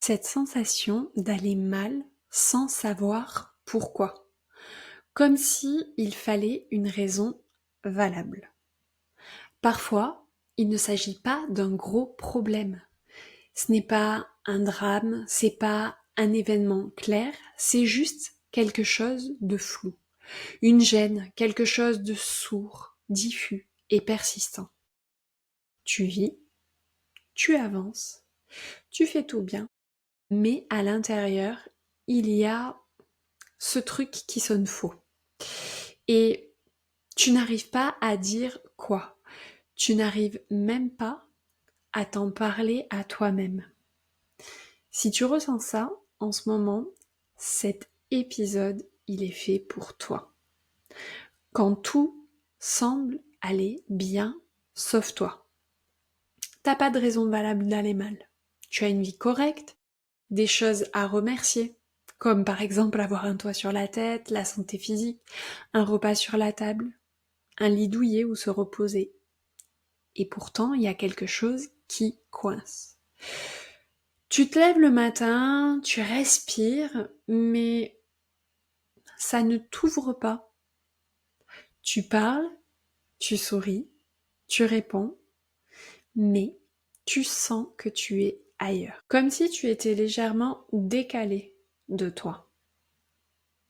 Cette sensation d'aller mal sans savoir pourquoi. Comme si il fallait une raison valable. Parfois, il ne s'agit pas d'un gros problème. Ce n'est pas un drame, c'est pas un événement clair, c'est juste quelque chose de flou. Une gêne, quelque chose de sourd, diffus et persistant. Tu vis, tu avances, tu fais tout bien, mais à l'intérieur, il y a ce truc qui sonne faux. Et tu n'arrives pas à dire quoi. Tu n'arrives même pas à t'en parler à toi-même. Si tu ressens ça en ce moment, cet épisode, il est fait pour toi. Quand tout semble aller bien, sauf toi. T'as pas de raison valable d'aller mal. Tu as une vie correcte, des choses à remercier, comme par exemple avoir un toit sur la tête, la santé physique, un repas sur la table, un lit douillet où se reposer. Et pourtant, il y a quelque chose qui coince. Tu te lèves le matin, tu respires, mais ça ne t'ouvre pas. Tu parles, tu souris, tu réponds, mais tu sens que tu es ailleurs. Comme si tu étais légèrement décalé de toi.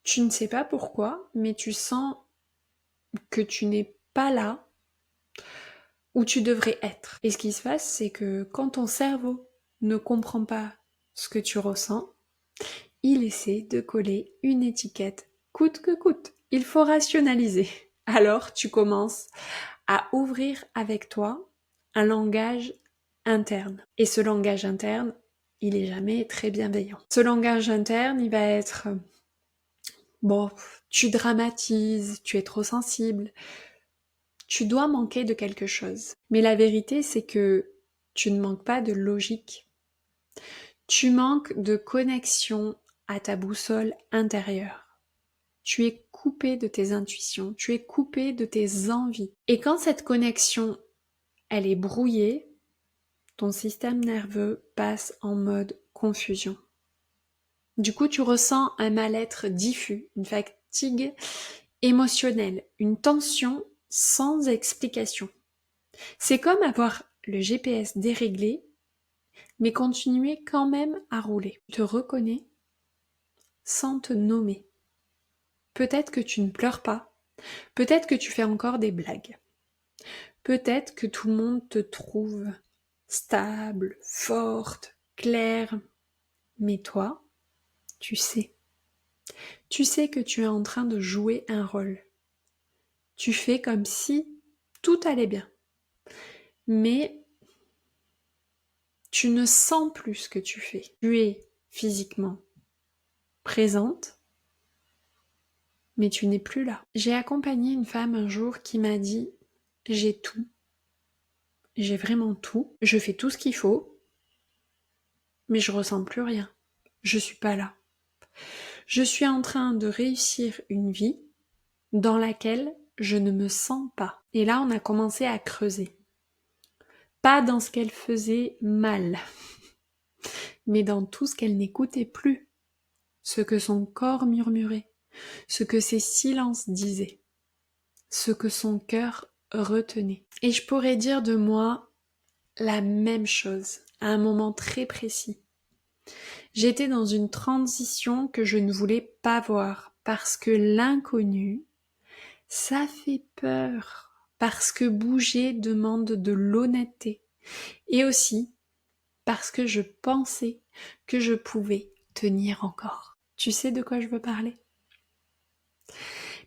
Tu ne sais pas pourquoi, mais tu sens que tu n'es pas là où tu devrais être. Et ce qui se passe, c'est que quand ton cerveau ne comprend pas ce que tu ressens, il essaie de coller une étiquette coûte que coûte. Il faut rationaliser. Alors tu commences à ouvrir avec toi un langage interne. Et ce langage interne, il est jamais très bienveillant. Ce langage interne, il va être bon, tu dramatises, tu es trop sensible, tu dois manquer de quelque chose. Mais la vérité, c'est que tu ne manques pas de logique. Tu manques de connexion à ta boussole intérieure. Tu es coupé de tes intuitions, tu es coupé de tes envies. Et quand cette connexion, elle est brouillée, ton système nerveux passe en mode confusion. Du coup, tu ressens un mal-être diffus, une fatigue émotionnelle, une tension sans explication. C'est comme avoir le GPS déréglé, mais continuer quand même à rouler. Tu te reconnais sans te nommer. Peut-être que tu ne pleures pas, peut-être que tu fais encore des blagues, peut-être que tout le monde te trouve stable, forte, claire, mais toi, tu sais. Tu sais que tu es en train de jouer un rôle. Tu fais comme si tout allait bien. Mais tu ne sens plus ce que tu fais. Tu es physiquement présente, mais tu n'es plus là. J'ai accompagné une femme un jour qui m'a dit « J'ai tout, j'ai vraiment tout, je fais tout ce qu'il faut, mais je ressens plus rien. Je suis pas là. Je suis en train de réussir une vie dans laquelle je ne me sens pas. » Et là, on a commencé à creuser. Pas dans ce qu'elle faisait mal, mais dans tout ce qu'elle n'écoutait plus, ce que son corps murmurait, ce que ses silences disaient, ce que son cœur retenait. Et je pourrais dire de moi la même chose à un moment très précis. J'étais dans une transition que je ne voulais pas voir parce que l'inconnu, ça fait peur, parce que bouger demande de l'honnêteté et aussi parce que je pensais que je pouvais tenir encore. Tu sais de quoi je veux parler?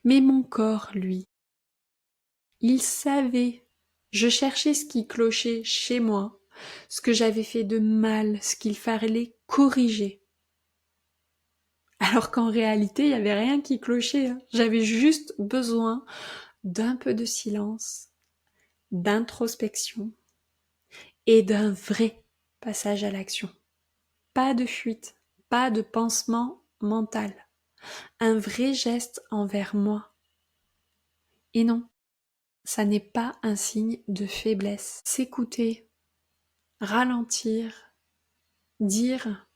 Mais mon corps, lui, il savait. Je cherchais ce qui clochait chez moi, ce que j'avais fait de mal, ce qu'il fallait corriger. Alors qu'en réalité, il n'y avait rien qui clochait. J'avais juste besoin d'un peu de silence, d'introspection et d'un vrai passage à l'action. Pas de fuite, pas de pansement mental. Un vrai geste envers moi. Et non, ça n'est pas un signe de faiblesse. S'écouter, ralentir, dire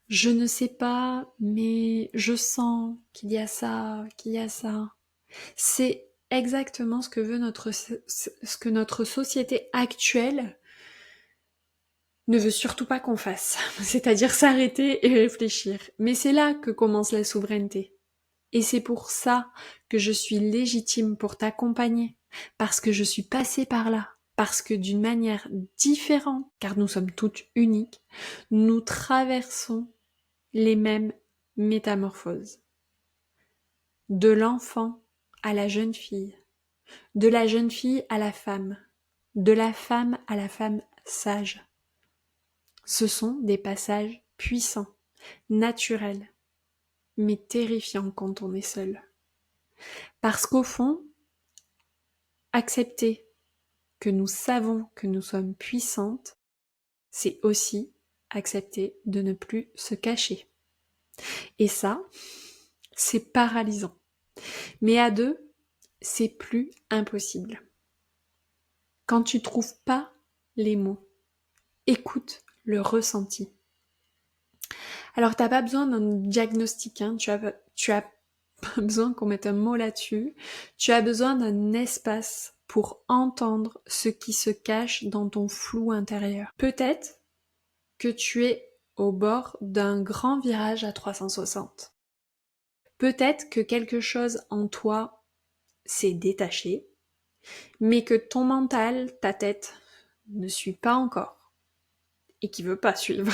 Je ne sais pas, mais je sens qu'il y a ça, qu'il y a ça. C'est exactement ce que notre société actuelle ne veut surtout pas qu'on fasse. C'est-à-dire s'arrêter et réfléchir. Mais c'est là que commence la souveraineté. Et c'est pour ça que je suis légitime pour t'accompagner. Parce que je suis passée par là. Parce que d'une manière différente, car nous sommes toutes uniques, nous traversons les mêmes métamorphoses. De l'enfant à la jeune fille, de la jeune fille à la femme, de la femme à la femme sage. Ce sont des passages puissants, naturels, mais terrifiants quand on est seul. Parce qu'au fond, accepter que nous savons que nous sommes puissantes, c'est aussi accepter de ne plus se cacher. Et ça, c'est paralysant. Mais à deux, c'est plus impossible. Quand tu trouves pas les mots, écoute le ressenti. Alors t'as pas besoin d'un diagnostic, hein, tu as pas besoin qu'on mette un mot là-dessus, tu as besoin d'un espace pour entendre ce qui se cache dans ton flou intérieur. Peut-être que tu es au bord d'un grand virage à 360. Peut-être que quelque chose en toi s'est détaché, mais que ton mental, ta tête, ne suit pas encore et qui veut pas suivre.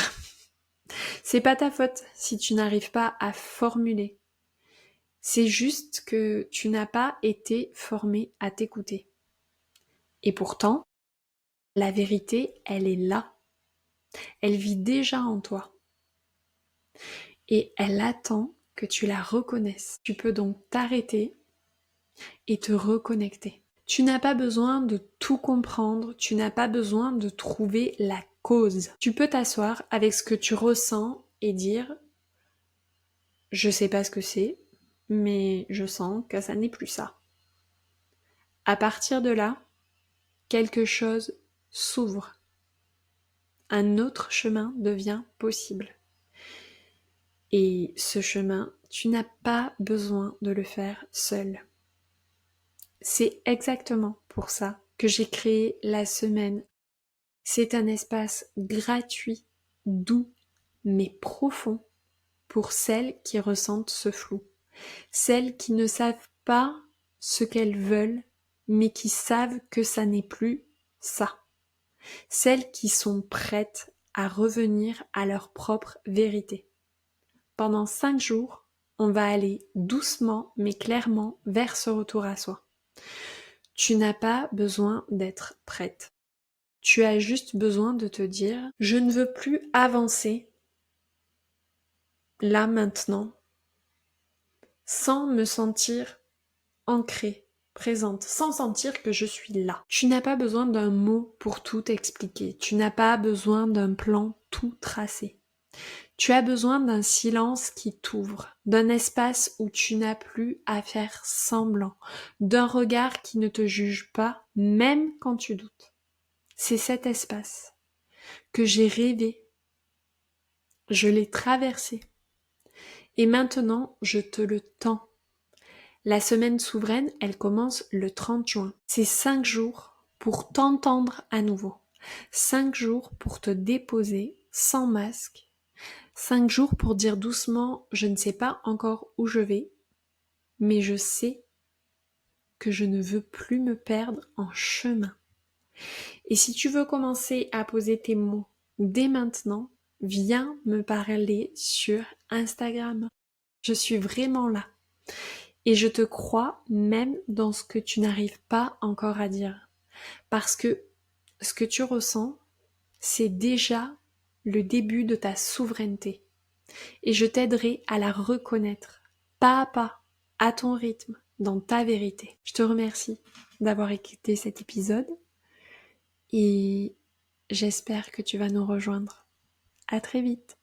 C'est pas ta faute si tu n'arrives pas à formuler. C'est juste que tu n'as pas été formé à t'écouter. Et pourtant, la vérité, elle est là. Elle vit déjà en toi. Et elle attend que tu la reconnaisses. Tu peux donc t'arrêter et te reconnecter. Tu n'as pas besoin de tout comprendre, tu n'as pas besoin de trouver la cause. Tu peux t'asseoir avec ce que tu ressens et dire « Je sais pas ce que c'est, mais je sens que ça n'est plus ça. » À partir de là, quelque chose s'ouvre. Un autre chemin devient possible. Et ce chemin, tu n'as pas besoin de le faire seul. C'est exactement pour ça que j'ai créé la semaine. C'est un espace gratuit, doux, mais profond pour celles qui ressentent ce flou. Celles qui ne savent pas ce qu'elles veulent, mais qui savent que ça n'est plus ça. Celles qui sont prêtes à revenir à leur propre vérité. Pendant 5 jours, on va aller doucement mais clairement vers ce retour à soi. Tu n'as pas besoin d'être prête. Tu as juste besoin de te dire « Je ne veux plus avancer là maintenant sans me sentir ancrée, présente, sans sentir que je suis là. » Tu n'as pas besoin d'un mot pour tout expliquer. Tu n'as pas besoin d'un plan tout tracé. Tu as besoin d'un silence qui t'ouvre, d'un espace où tu n'as plus à faire semblant, d'un regard qui ne te juge pas, même quand tu doutes. C'est cet espace que j'ai rêvé, je l'ai traversé, et maintenant je te le tends. La semaine souveraine, elle commence le 30 juin. C'est 5 jours pour t'entendre à nouveau, 5 jours pour te déposer sans masque, 5 jours pour dire doucement, je ne sais pas encore où je vais, mais je sais que je ne veux plus me perdre en chemin. Et si tu veux commencer à poser tes mots dès maintenant, viens me parler sur Instagram. Je suis vraiment là. Et je te crois même dans ce que tu n'arrives pas encore à dire. Parce que ce que tu ressens, c'est déjà le début de ta souveraineté. Et je t'aiderai à la reconnaître, pas à pas, à ton rythme, dans ta vérité. Je te remercie d'avoir écouté cet épisode et j'espère que tu vas nous rejoindre. À très vite.